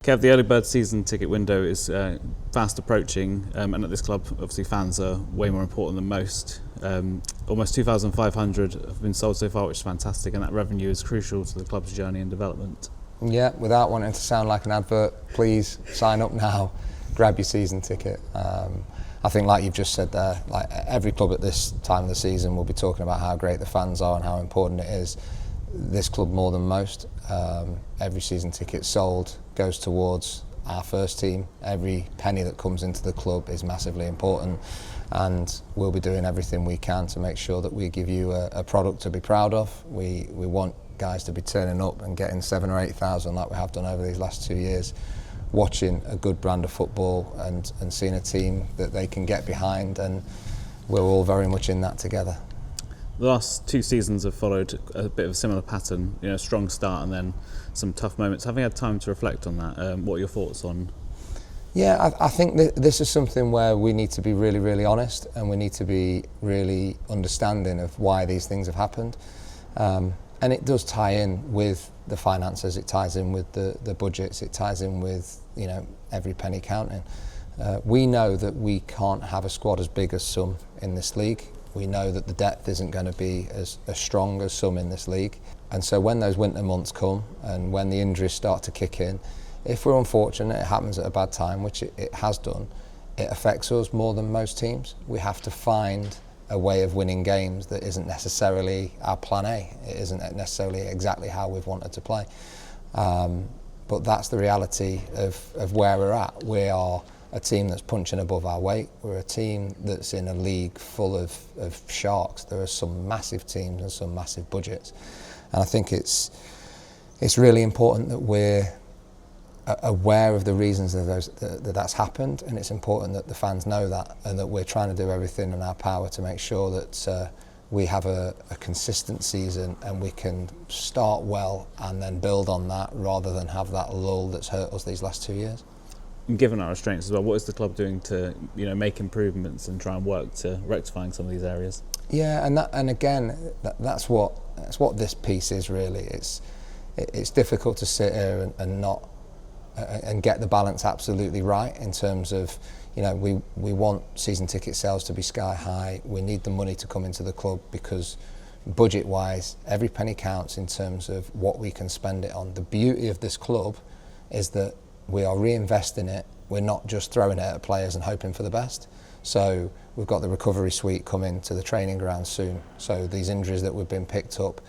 Kev, the early bird season ticket window is fast approaching, and at this club, obviously, fans are way more important than most. Almost 2,500 have been sold so far, which is fantastic, and that revenue is crucial to the club's journey and development. Yeah, without wanting to sound like an advert, please sign up now, grab your season ticket. I think, like you've just said there, like every club at this time of the season will be talking about how great the fans are and how important it is. This club more than most. Every season ticket sold goes towards our first team. Every penny that comes into the club is massively important, and we'll be doing everything we can to make sure that we give you a product to be proud of. We want guys to be turning up and getting 7,000 or 8,000 like we have done over these last 2 years, watching a good brand of football and seeing a team that they can get behind, and we're all very much in that together. The last 2 seasons have followed a bit of a similar pattern, a strong start and then some tough moments. Having had time to reflect on that, what are your thoughts on? Yeah, I think this is something where we need to be really, really honest, and we need to be really understanding of why these things have happened. And it does tie in with the finances, it ties in with the budgets, it ties in with every penny counting. We know that we can't have a squad as big as some in this league. We know that the depth isn't going to be as strong as some in this league. And so when those winter months come and when the injuries start to kick in, if we're unfortunate, it happens at a bad time, which it has done, it affects us more than most teams. We have to find a way of winning games that isn't necessarily our plan A. It isn't necessarily exactly how we've wanted to play. But that's the reality of where we're at. We are a team that's punching above our weight. We're a team that's in a league full of sharks. There are some massive teams and some massive budgets. And I think it's really important that we're aware of the reasons that's happened, and it's important that the fans know that, and that we're trying to do everything in our power to make sure that we have a consistent season and we can start well and then build on that rather than have that lull that's hurt us these last 2 years. Given our restraints as well, what is the club doing to make improvements and try and work to rectifying some of these areas? Yeah, and again, that's what this piece is really. It's difficult to sit here and get the balance absolutely right in terms of we want season ticket sales to be sky high. We need the money to come into the club because budget wise every penny counts in terms of what we can spend it on. The beauty of this club is that we are reinvesting it. We're not just throwing it at players and hoping for the best. So we've got the recovery suite coming to the training ground soon. So these injuries that we've been picked up,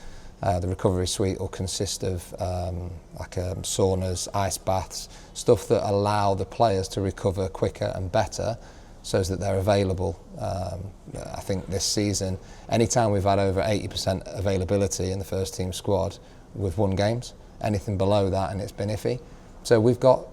the recovery suite will consist of saunas, ice baths, stuff that allow the players to recover quicker and better so that they're available. I think this season, anytime we've had over 80% availability in the first team squad, we've won games. Anything below that and it's been iffy. So we've got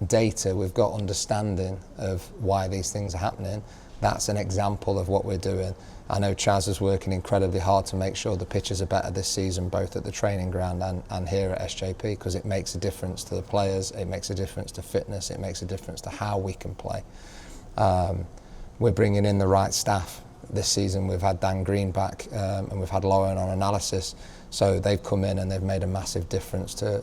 data, we've got understanding of why these things are happening. That's an example of what we're doing. I know Chaz is working incredibly hard to make sure the pitches are better this season, both at the training ground and here at SJP, because it makes a difference to the players, it makes a difference to fitness, it makes a difference to how we can play. We're bringing in the right staff. This season we've had Dan Green back and we've had Lauren on analysis. So they've come in and they've made a massive difference to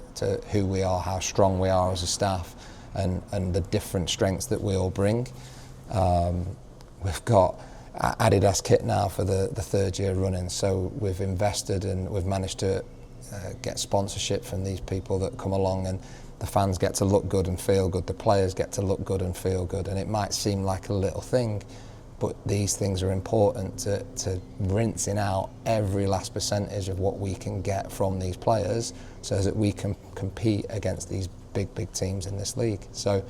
who we are, how strong we are as a staff, and the different strengths that we all bring. We've got Adidas kit now for the 3rd year running, so we've invested and we've managed to get sponsorship from these people that come along, and the fans get to look good and feel good, the players get to look good and feel good, and it might seem like a little thing, but these things are important to rinsing out every last percentage of what we can get from these players so that we can compete against these big teams in this league. So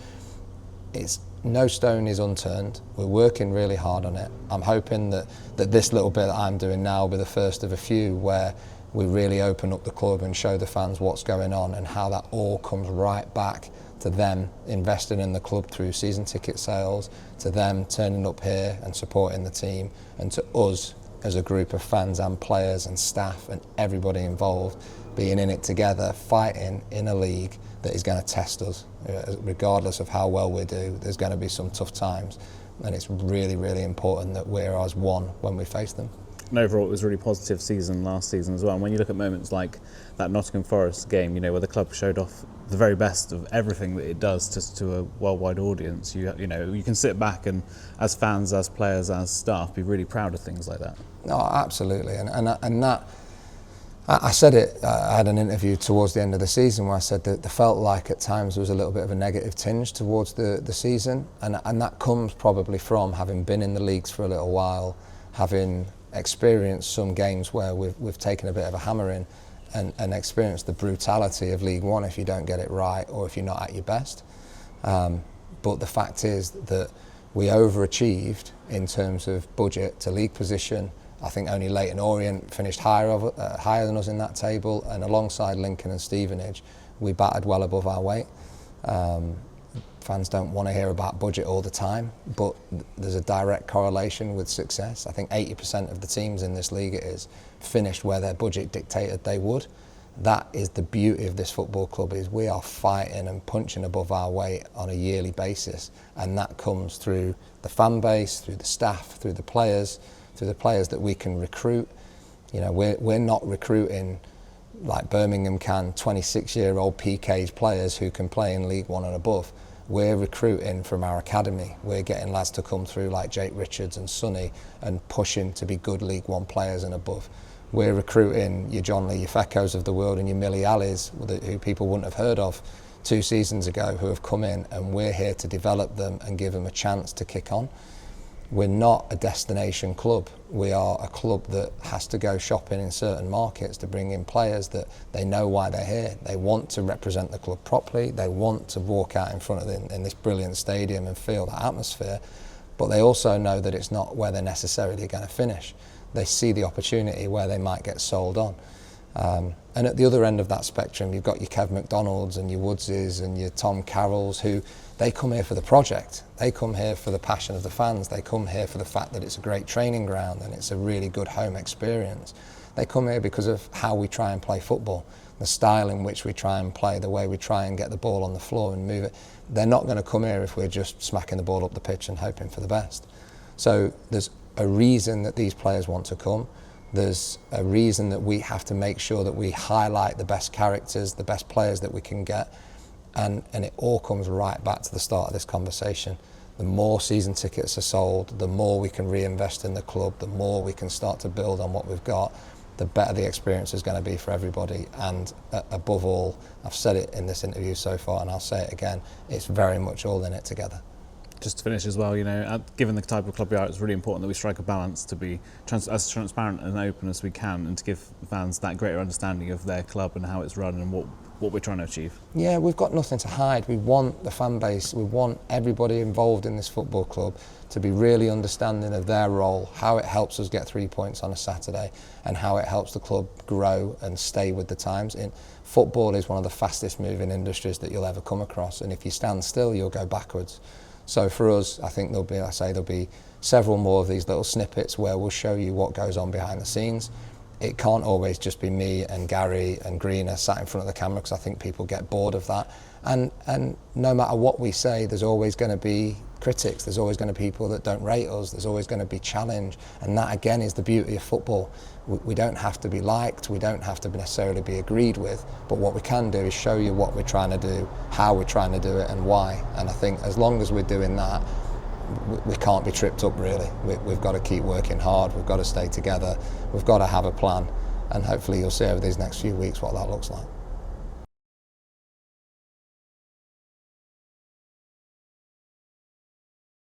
it's no stone is unturned. We're working really hard on it. I'm hoping that this little bit that I'm doing now will be the first of a few where we really open up the club and show the fans what's going on and how that all comes right back to them investing in the club through season ticket sales, to them turning up here and supporting the team, and to us as a group of fans and players and staff and everybody involved being in it together, fighting in a league that is going to test us. Regardless of how well we do, there's going to be some tough times, and it's really, really important that we're as one when we face them. And overall, it was a really positive season last season as well. And when you look at moments like that Nottingham Forest game, you know, where the club showed off the very best of everything that it does to a worldwide audience, you know, you can sit back and, as fans, as players, as staff, be really proud of things like that. No, absolutely, and that. I said it, I had an interview towards the end of the season where I said that it felt like at times there was a little bit of a negative tinge towards the season, and that comes probably from having been in the leagues for a little while, having experienced some games where we've taken a bit of a hammering and experienced the brutality of League One if you don't get it right or if you're not at your best. But the fact is that we overachieved in terms of budget to league position. I think only Leyton Orient finished higher than us in that table, and alongside Lincoln and Stevenage, we battered well above our weight. Fans don't want to hear about budget all the time, but there's a direct correlation with success. I think 80% of the teams in this league finished where their budget dictated they would. That is the beauty of this football club, is we are fighting and punching above our weight on a yearly basis, and that comes through the fan base, through the staff, through the players that we can recruit. You know, we're not recruiting like Birmingham can 26-year-old PK's players who can play in League One and above. We're recruiting from our academy. We're getting lads to come through like Jake Richards and Sonny and pushing to be good League One players and above. We're recruiting your John Lee, your Feckos of the world and your Millie Allies, who people wouldn't have heard of 2 seasons ago, who have come in, and we're here to develop them and give them a chance to kick on. We're not a destination club. We are a club that has to go shopping in certain markets to bring in players that they know why they're here. They want to represent the club properly. They want to walk out in front of in this brilliant stadium and feel that atmosphere. But they also know that it's not where they're necessarily going to finish. They see the opportunity where they might get sold on. And at the other end of that spectrum, you've got your Kev McDonalds and your Woodses and your Tom Carrolls, who they come here for the project. They come here for the passion of the fans. They come here for the fact that it's a great training ground and it's a really good home experience. They come here because of how we try and play football, the style in which we try and play, the way we try and get the ball on the floor and move it. They're not going to come here if we're just smacking the ball up the pitch and hoping for the best. So there's a reason that these players want to come. There's a reason that we have to make sure that we highlight the best characters, the best players that we can get. And it all comes right back to the start of this conversation. The more season tickets are sold, the more we can reinvest in the club, the more we can start to build on what we've got, the better the experience is going to be for everybody. And above all, I've said it in this interview so far and I'll say it again, it's very much all in it together. Just to finish as well, you know, given the type of club we are, it's really important that we strike a balance to be as transparent and open as we can, and to give fans that greater understanding of their club and how it's run and what we're trying to achieve. Yeah, we've got nothing to hide. We want the fan base, we want everybody involved in this football club to be really understanding of their role, how it helps us get 3 points on a Saturday and how it helps the club grow and stay with the times. Football is one of the fastest moving industries that you'll ever come across, and if you stand still, you'll go backwards. So for us, I think there'll be several more of these little snippets where we'll show you what goes on behind the scenes. It can't always just be me and Gary and Greener sat in front of the camera, because I think people get bored of that. And no matter what we say, there's always going to be critics, there's always going to be people that don't rate us, there's always going to be challenge. And that again is the beauty of football. We don't have to be liked, we don't have to necessarily be agreed with, but what we can do is show you what we're trying to do, how we're trying to do it and why. And I think as long as we're doing that, we can't be tripped up really. We've got to keep working hard, we've got to stay together, we've got to have a plan, and hopefully you'll see over these next few weeks what that looks like.